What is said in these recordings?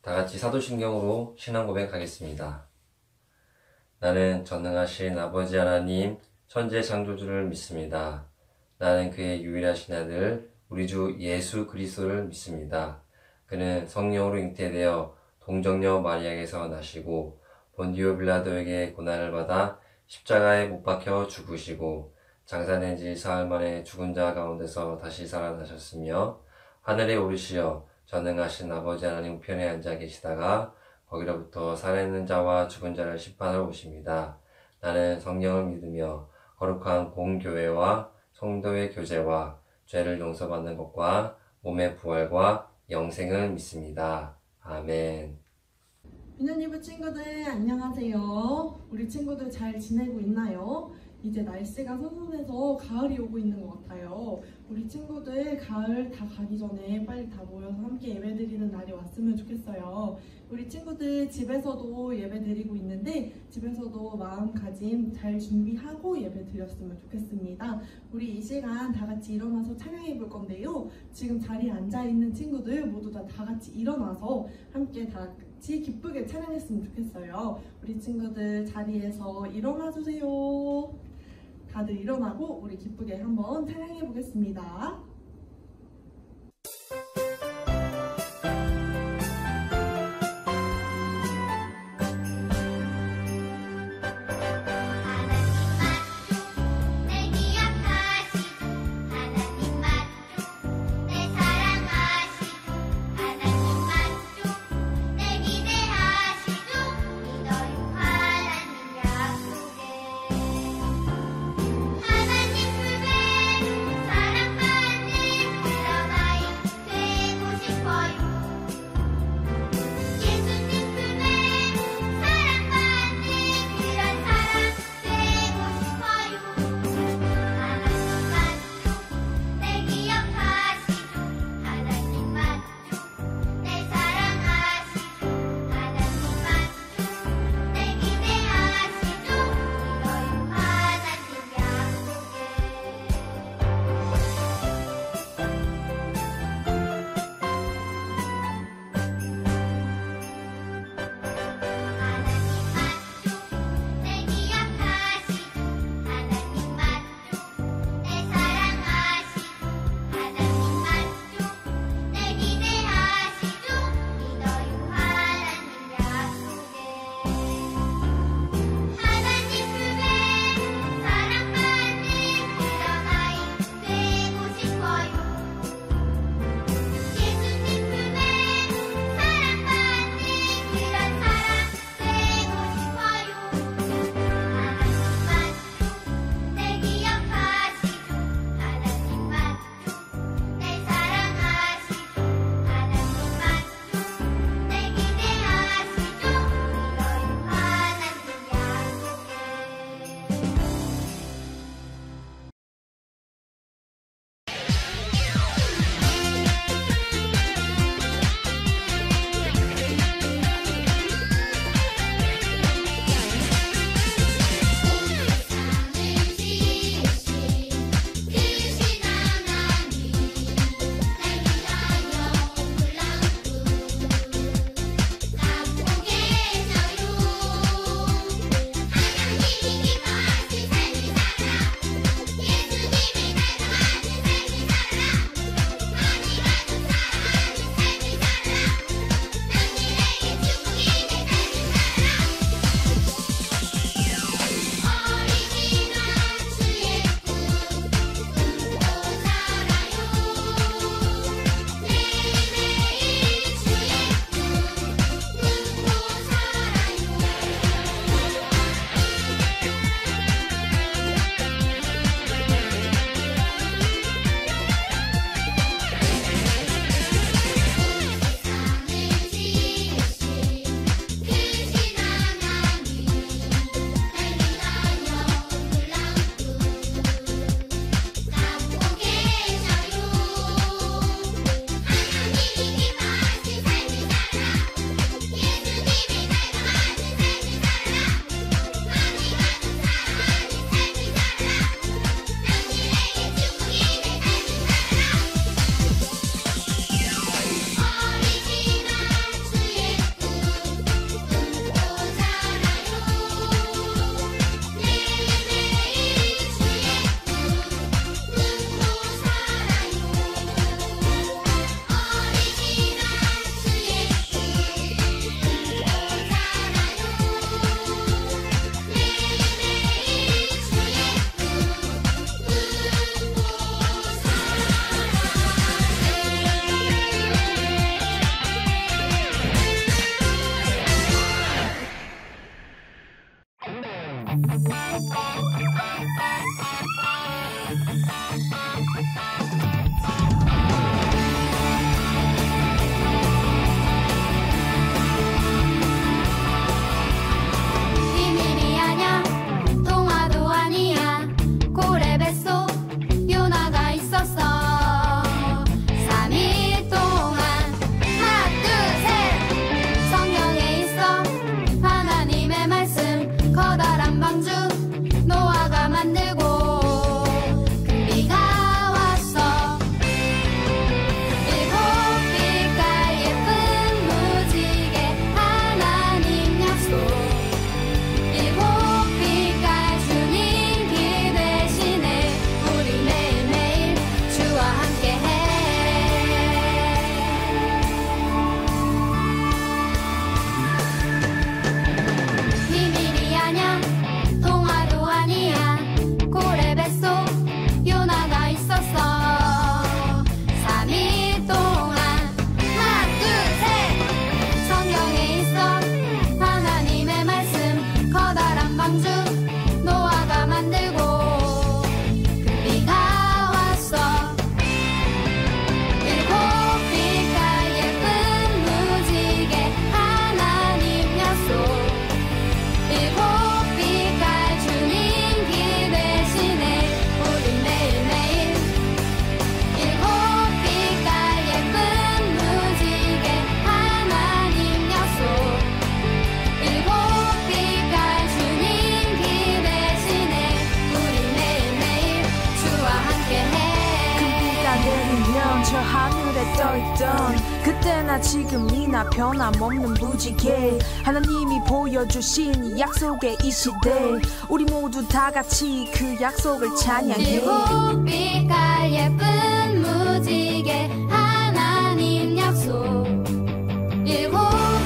다같이 사도신경으로 신앙 고백하겠습니다. 나는 전능하신 아버지 하나님 천재 창조주를 믿습니다. 나는 그의 유일하신 아들 우리 주 예수 그리스도를 믿습니다. 그는 성령으로 잉태되어 동정녀 마리아에게서 나시고 본디오 빌라도에게 고난을 받아 십자가에 못 박혀 죽으시고 장사된 지 사흘 만에 죽은 자 가운데서 다시 살아나셨으며 하늘에 오르시어 전능하신 아버지 하나님 우편에 앉아 계시다가 거기로부터 살아있는 자와 죽은 자를 심판하러 오십니다. 나는 성령을 믿으며 거룩한 공교회와 성도의 교제와 죄를 용서받는 것과 몸의 부활과 영생을 믿습니다. 아멘. 민현이부 친구들 안녕하세요. 우리 친구들 잘 지내고 있나요? 이제 날씨가 선선해서 가을이 오고 있는 것 같아요. 우리 친구들 가을 다 가기 전에 빨리 다 모여서 함께 예배드리는 날이 왔으면 좋겠어요. 우리 친구들 집에서도 예배 드리고 있는데 집에서도 마음가짐 잘 준비하고 예배 드렸으면 좋겠습니다. 우리 이 시간 다 같이 일어나서 찬양해 볼 건데요. 지금 자리에 앉아있는 친구들 모두 다 같이 일어나서 함께 다 같이 기쁘게 찬양했으면 좋겠어요. 우리 친구들 자리에서 일어나 주세요. 다들 일어나고 우리 기쁘게 한번 찬양해 보겠습니다. 하나님 불배 사랑받는 비밀이 아냐 동화도 아니야 고래 뱃속 요나가 있었어 3일 동안 하나 둘셋 성경에 있어 하나님의 말씀 커다란 방주 노아가 만들고 큰 비가 왔어 일곱 빛깔 예쁜 무지개 하나님 약속 일곱 빛깔 주님 길 대신에 우리 매일매일 주와 함께해 비밀이 아냐 동화도 아니야 고래 뱃속 요나가 있었어 3일 동안 하나 둘셋 성경에 있어 하나님의 말씀 커다란 방주 노아가 만들고 큰 비가 왔어 일곱 빛깔 예쁜 무지개 하나님 약속 일곱 빛깔 주님 길 대신에 우리 매일매일 일곱 빛깔 예쁜 무지개 하나님 약속 일곱 빛깔 주님 길 대신에 우리 매일매일 주와 함께해 큰 비가 내리면 저 하늘에 떠있던 그때나 지금이나 변함없는 무지개 하나님이 보여주신 이 약속의 이 시대 우리 모두 다 같이 그 약속을 찬양해 일곱 빛깔 예쁜 무지개 하나님 약속 일곱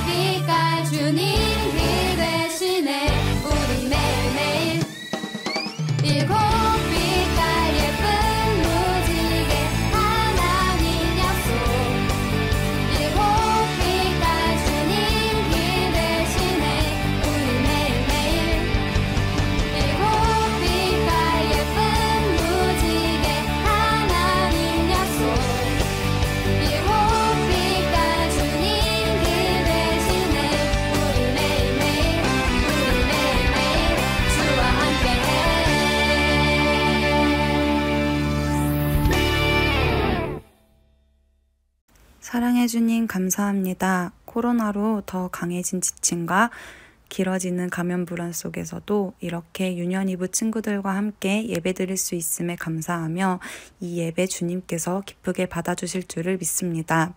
빛깔 주님 길 대신에 우리 매일매일 일곱 빛깔 예쁜 무지개 하나님 약속 일곱 빛깔 주님 길 대신에 우리 매일매일 일곱 빛깔 예쁜 무지개 하나님 약속 일곱 빛깔 주님 길 대신에 우리 매일매일 주와 함께해 사랑해 주님 감사합니다. 코로나로 더 강해진 지침과 길어지는 감염 불안 속에서도 이렇게 유년이부 친구들과 함께 예배드릴 수 있음에 감사하며 이 예배 주님께서 기쁘게 받아주실 줄을 믿습니다.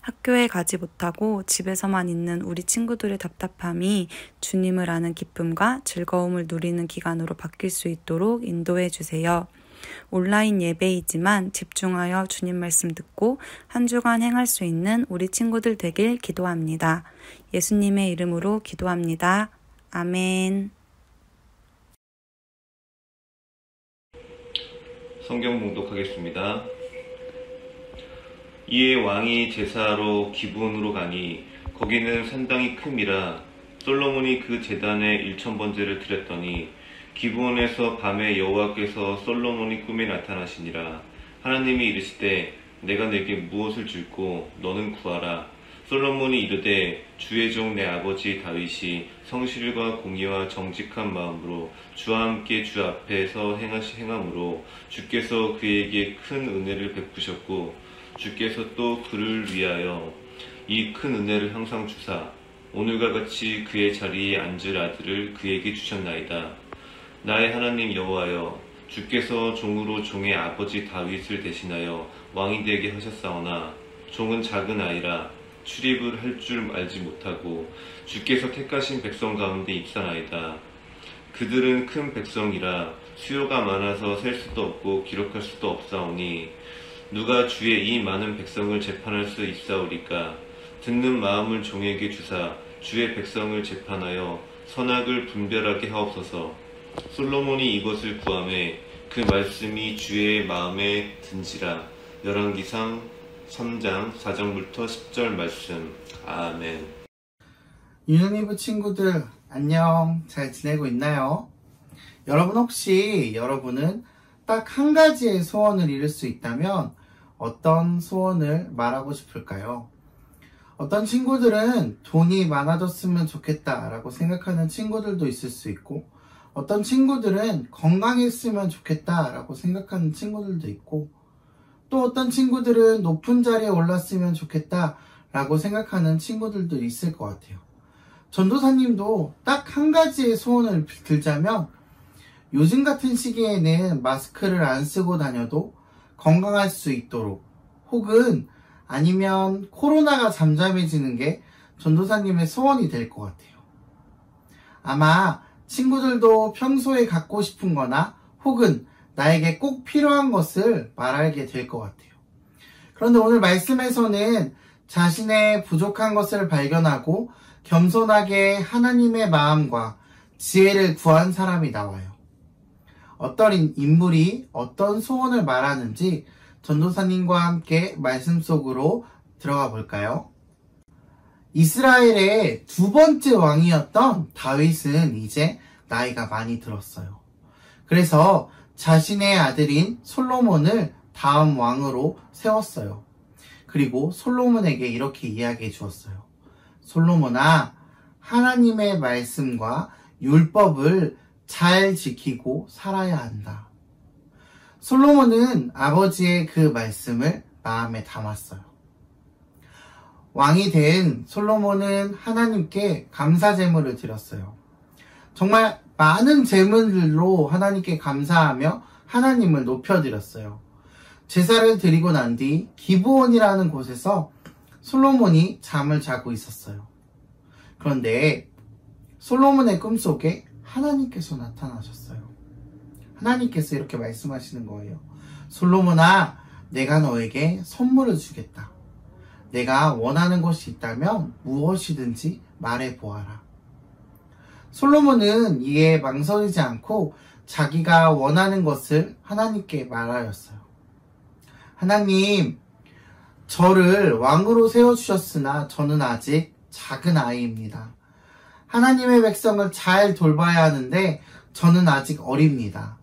학교에 가지 못하고 집에서만 있는 우리 친구들의 답답함이 주님을 아는 기쁨과 즐거움을 누리는 기간으로 바뀔 수 있도록 인도해 주세요. 온라인 예배이지만 집중하여 주님 말씀 듣고 한 주간 행할 수 있는 우리 친구들 되길 기도합니다. 예수님의 이름으로 기도합니다. 아멘. 성경 봉독하겠습니다. 이에 왕이 제사하러 기브온으로 가니 거기는 산당이 큼이라 솔로몬이 그 제단에 1000번제를 드렸더니 기브온에서 밤에 여호와께서 솔로몬이 꿈에 나타나시니라. 하나님이 이르시되 내가 내게 무엇을 줄고 너는 구하라. 솔로몬이 이르되 주의 종 내 아버지 다윗이 성실과 공의와 정직한 마음으로 주와 함께 주 앞에서 행함으로 주께서 그에게 큰 은혜를 베푸셨고 주께서 또 그를 위하여 이 큰 은혜를 항상 주사 오늘과 같이 그의 자리에 앉을 아들을 그에게 주셨나이다. 나의 하나님 여호와여, 주께서 종으로 종의 아버지 다윗을 대신하여 왕이 되게 하셨사오나 종은 작은 아이라 출입을 할 줄 알지 못하고 주께서 택하신 백성 가운데 입사나이다. 그들은 큰 백성이라 수요가 많아서 셀 수도 없고 기록할 수도 없사오니 누가 주의 이 많은 백성을 재판할 수 있사오리까? 듣는 마음을 종에게 주사 주의 백성을 재판하여 선악을 분별하게 하옵소서. 솔로몬이 이것을 구하매 그 말씀이 주의 마음에 든지라. 열왕기상 3장 4절부터 10절 말씀. 아멘. 유년이부 친구들 안녕, 잘 지내고 있나요? 여러분 혹시 여러분은 딱 한 가지의 소원을 이룰 수 있다면 어떤 소원을 말하고 싶을까요? 어떤 친구들은 돈이 많아졌으면 좋겠다라고 생각하는 친구들도 있을 수 있고, 어떤 친구들은 건강했으면 좋겠다라고 생각하는 친구들도 있고, 또 어떤 친구들은 높은 자리에 올랐으면 좋겠다라고 생각하는 친구들도 있을 것 같아요. 전도사님도 딱 한 가지의 소원을 들자면, 요즘 같은 시기에는 마스크를 안 쓰고 다녀도 건강할 수 있도록, 혹은 아니면 코로나가 잠잠해지는 게 전도사님의 소원이 될 것 같아요. 아마 친구들도 평소에 갖고 싶은 거나 혹은 나에게 꼭 필요한 것을 말하게 될 것 같아요. 그런데 오늘 말씀에서는 자신의 부족한 것을 발견하고 겸손하게 하나님의 마음과 지혜를 구한 사람이 나와요. 어떤 인물이 어떤 소원을 말하는지 전도사님과 함께 말씀 속으로 들어가 볼까요? 이스라엘의 두 번째 왕이었던 다윗은 이제 나이가 많이 들었어요. 그래서 자신의 아들인 솔로몬을 다음 왕으로 세웠어요. 그리고 솔로몬에게 이렇게 이야기해 주었어요. 솔로몬아, 하나님의 말씀과 율법을 잘 지키고 살아야 한다. 솔로몬은 아버지의 그 말씀을 마음에 담았어요. 왕이 된 솔로몬은 하나님께 감사 제물을 드렸어요. 정말 많은 제물들로 하나님께 감사하며 하나님을 높여드렸어요. 제사를 드리고 난 뒤 기브온이라는 곳에서 솔로몬이 잠을 자고 있었어요. 그런데 솔로몬의 꿈속에 하나님께서 나타나셨어요. 하나님께서 이렇게 말씀하시는 거예요. 솔로몬아, 내가 너에게 선물을 주겠다. 내가 원하는 것이 있다면 무엇이든지 말해보아라. 솔로몬은 이에 망설이지 않고 자기가 원하는 것을 하나님께 말하였어요. 하나님, 저를 왕으로 세워주셨으나 저는 아직 작은 아이입니다. 하나님의 백성을 잘 돌봐야 하는데 저는 아직 어립니다.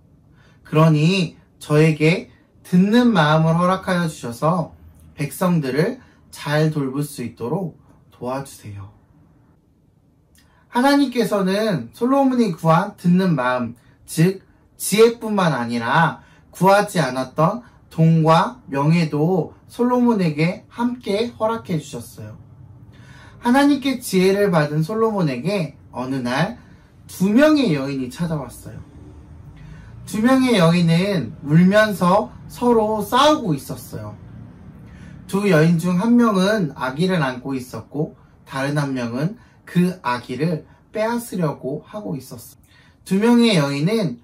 그러니 저에게 듣는 마음을 허락하여 주셔서 백성들을 잘 돌볼 수 있도록 도와주세요. 하나님께서는 솔로몬이 구한 듣는 마음, 즉 지혜뿐만 아니라 구하지 않았던 돈과 명예도 솔로몬에게 함께 허락해 주셨어요. 하나님께 지혜를 받은 솔로몬에게 어느 날 2명의 여인이 찾아왔어요. 2명의 여인은 울면서 서로 싸우고 있었어요. 2 여인 중 1명은 아기를 안고 있었고 다른 1명은 그 아기를 빼앗으려고 하고 있었어요. 2명의 여인은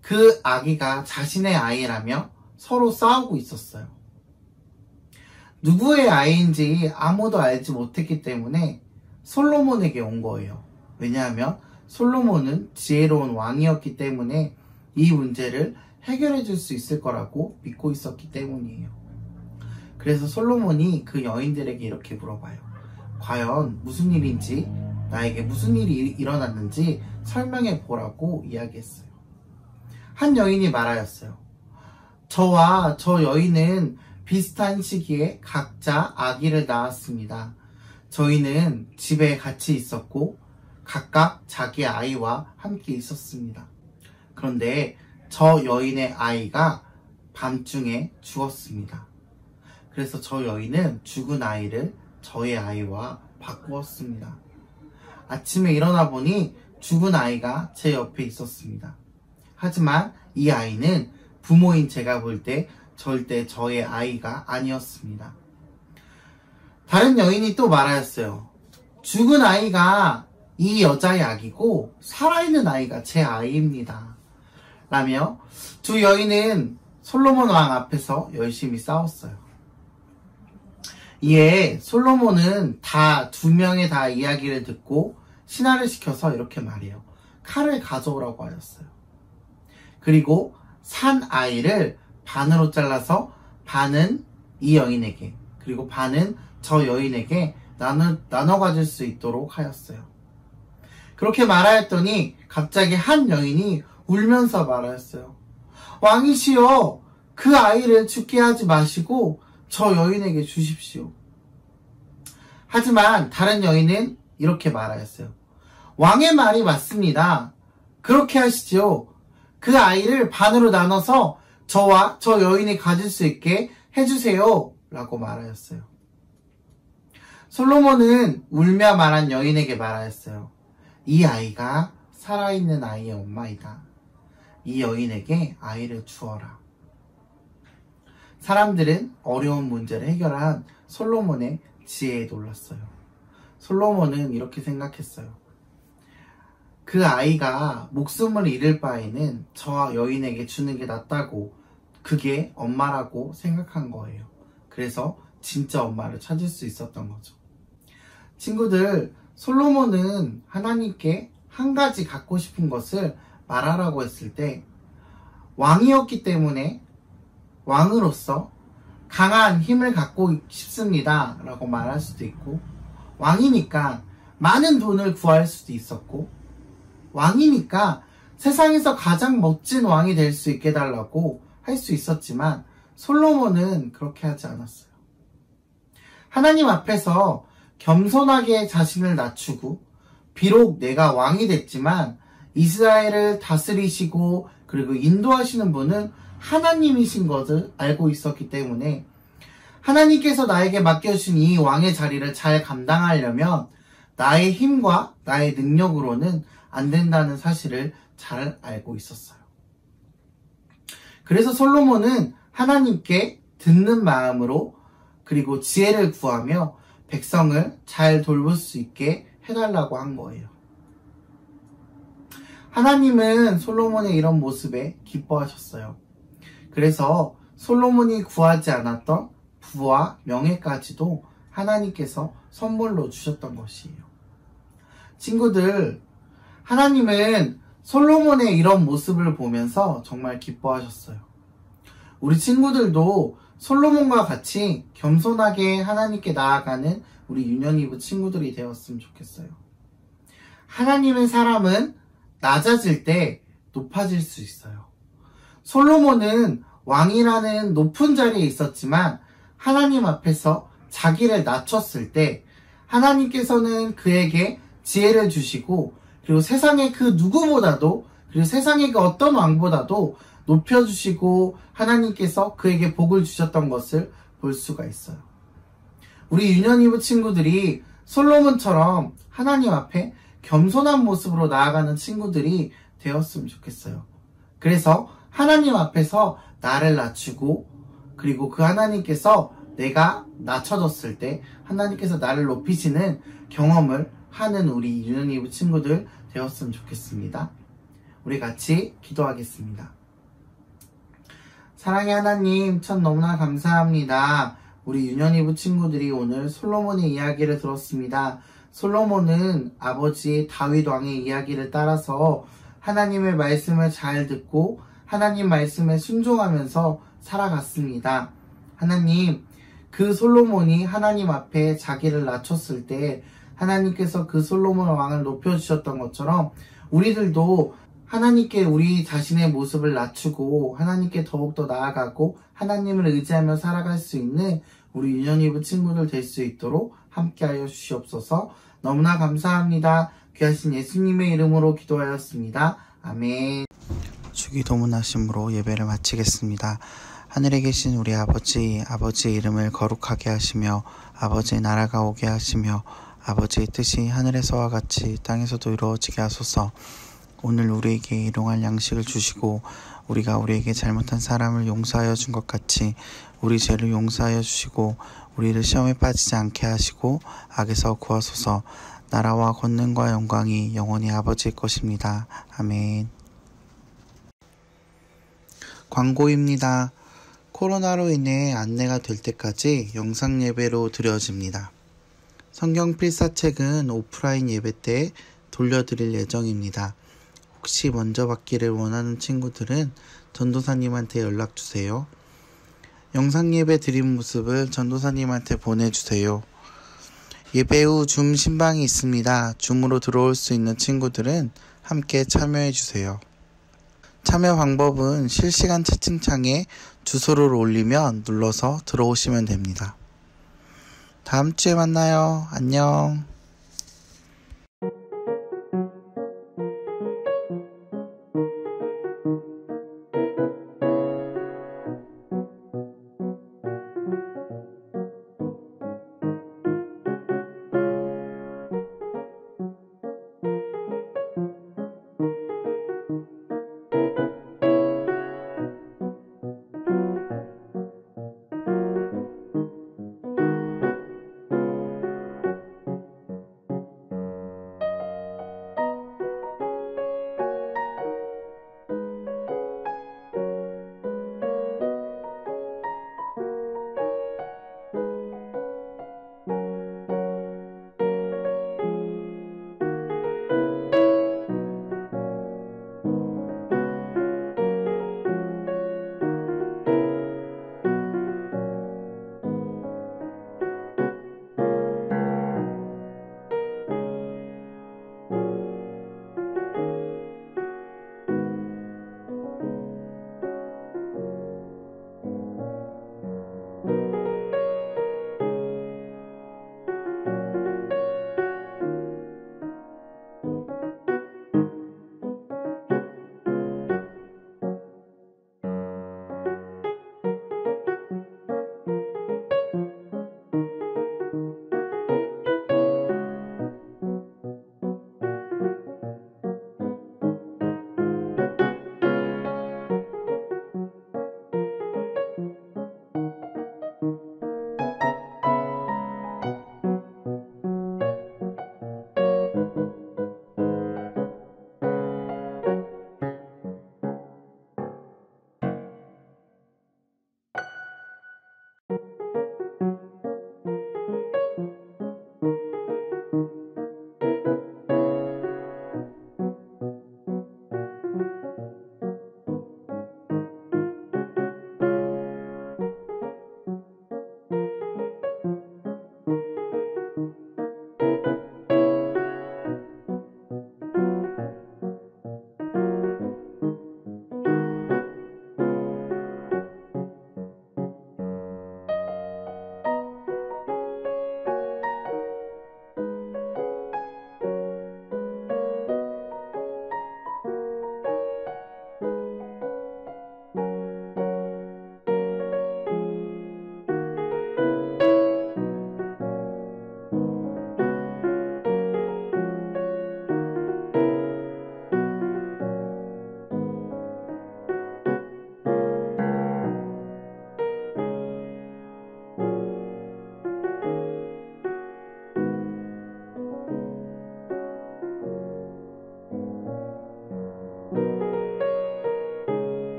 그 아기가 자신의 아이라며 서로 싸우고 있었어요. 누구의 아이인지 아무도 알지 못했기 때문에 솔로몬에게 온 거예요. 왜냐하면 솔로몬은 지혜로운 왕이었기 때문에 이 문제를 해결해 줄 수 있을 거라고 믿고 있었기 때문이에요. 그래서 솔로몬이 그 여인들에게 이렇게 물어봐요. 과연 무슨 일인지, 나에게 무슨 일이 일어났는지 설명해 보라고 이야기했어요. 한 여인이 말하였어요. 저와 저 여인은 비슷한 시기에 각자 아기를 낳았습니다. 저희는 집에 같이 있었고 각각 자기 아이와 함께 있었습니다. 그런데 저 여인의 아이가 밤중에 죽었습니다. 그래서 저 여인은 죽은 아이를 저의 아이와 바꾸었습니다. 아침에 일어나 보니 죽은 아이가 제 옆에 있었습니다. 하지만 이 아이는 부모인 제가 볼 때 절대 저의 아이가 아니었습니다. 다른 여인이 또 말하였어요. 죽은 아이가 이 여자의 아기고 살아있는 아이가 제 아이입니다. 라며 2 여인은 솔로몬 왕 앞에서 열심히 싸웠어요. 이에 솔로몬은 2명의 다 이야기를 듣고 신하를 시켜서 이렇게 말해요. 칼을 가져오라고 하였어요. 그리고 산 아이를 반으로 잘라서 반은 이 여인에게 그리고 반은 저 여인에게 나눠 가질 수 있도록 하였어요. 그렇게 말하였더니 갑자기 한 여인이 울면서 말하였어요. 왕이시여, 그 아이를 죽게 하지 마시고 저 여인에게 주십시오. 하지만 다른 여인은 이렇게 말하였어요. 왕의 말이 맞습니다. 그렇게 하시지요. 그 아이를 반으로 나눠서 저와 저 여인이 가질 수 있게 해주세요. 라고 말하였어요. 솔로몬은 울며 말한 여인에게 말하였어요. 이 아이가 살아있는 아이의 엄마이다. 이 여인에게 아이를 주어라. 사람들은 어려운 문제를 해결한 솔로몬의 지혜에 놀랐어요. 솔로몬은 이렇게 생각했어요. 그 아이가 목숨을 잃을 바에는 저 여인에게 주는 게 낫다고, 그게 엄마라고 생각한 거예요. 그래서 진짜 엄마를 찾을 수 있었던 거죠. 친구들, 솔로몬은 하나님께 한 가지 갖고 싶은 것을 말하라고 했을 때 왕이었기 때문에 왕으로서 강한 힘을 갖고 싶습니다 라고 말할 수도 있고, 왕이니까 많은 돈을 구할 수도 있었고, 왕이니까 세상에서 가장 멋진 왕이 될 수 있게 해달라고 할 수 있었지만 솔로몬은 그렇게 하지 않았어요. 하나님 앞에서 겸손하게 자신을 낮추고, 비록 내가 왕이 됐지만 이스라엘을 다스리시고 그리고 인도하시는 분은 하나님이신 것을 알고 있었기 때문에 하나님께서 나에게 맡겨주신 이 왕의 자리를 잘 감당하려면 나의 힘과 나의 능력으로는 안 된다는 사실을 잘 알고 있었어요. 그래서 솔로몬은 하나님께 듣는 마음으로 그리고 지혜를 구하며 백성을 잘 돌볼 수 있게 해달라고 한 거예요. 하나님은 솔로몬의 이런 모습에 기뻐하셨어요. 그래서 솔로몬이 구하지 않았던 부와 명예까지도 하나님께서 선물로 주셨던 것이에요. 친구들, 하나님은 솔로몬의 이런 모습을 보면서 정말 기뻐하셨어요. 우리 친구들도 솔로몬과 같이 겸손하게 하나님께 나아가는 우리 유년이부 친구들이 되었으면 좋겠어요. 하나님의 사람은 낮아질 때 높아질 수 있어요. 솔로몬은 왕이라는 높은 자리에 있었지만 하나님 앞에서 자기를 낮췄을 때 하나님께서는 그에게 지혜를 주시고, 그리고 세상의 그 누구보다도, 그리고 세상의 그 어떤 왕보다도 높여주시고 하나님께서 그에게 복을 주셨던 것을 볼 수가 있어요. 우리 유년이부 친구들이 솔로몬처럼 하나님 앞에 겸손한 모습으로 나아가는 친구들이 되었으면 좋겠어요. 그래서 하나님 앞에서 나를 낮추고, 그리고 그 하나님께서 내가 낮춰졌을 때 하나님께서 나를 높이시는 경험을 하는 우리 유년이부 친구들 되었으면 좋겠습니다. 우리 같이 기도하겠습니다. 사랑의 하나님, 참 너무나 감사합니다. 우리 유년이부 친구들이 오늘 솔로몬의 이야기를 들었습니다. 솔로몬은 아버지 다윗 왕의 이야기를 따라서 하나님의 말씀을 잘 듣고 하나님 말씀에 순종하면서 살아갔습니다. 하나님, 그 솔로몬이 하나님 앞에 자기를 낮췄을 때 하나님께서 그 솔로몬 왕을 높여주셨던 것처럼 우리들도 하나님께 우리 자신의 모습을 낮추고 하나님께 더욱더 나아가고 하나님을 의지하며 살아갈 수 있는 우리 유년이부 친구들 될 수 있도록 함께하여 주시옵소서. 너무나 감사합니다. 귀하신 예수님의 이름으로 기도하였습니다. 아멘. 주기도문하심으로 예배를 마치겠습니다. 하늘에 계신 우리 아버지, 아버지의 이름을 거룩하게 하시며 아버지의 나라가 오게 하시며 아버지의 뜻이 하늘에서와 같이 땅에서도 이루어지게 하소서. 오늘 우리에게 일용할 양식을 주시고 우리가 우리에게 잘못한 사람을 용서하여 준 것 같이 우리 죄를 용서하여 주시고 우리를 시험에 빠지지 않게 하시고 악에서 구하소서. 나라와 권능과 영광이 영원히 아버지의 것입니다. 아멘. 광고입니다. 코로나로 인해 안내가 될 때까지 영상 예배로 드려집니다. 성경 필사책은 오프라인 예배 때 돌려드릴 예정입니다. 혹시 먼저 받기를 원하는 친구들은 전도사님한테 연락주세요. 영상 예배 드린 모습을 전도사님한테 보내주세요. 예배 후 줌 신방이 있습니다. 줌으로 들어올 수 있는 친구들은 함께 참여해주세요. 참여 방법은 실시간 채팅창에 주소를 올리면 눌러서 들어오시면 됩니다. 다음 주에 만나요. 안녕.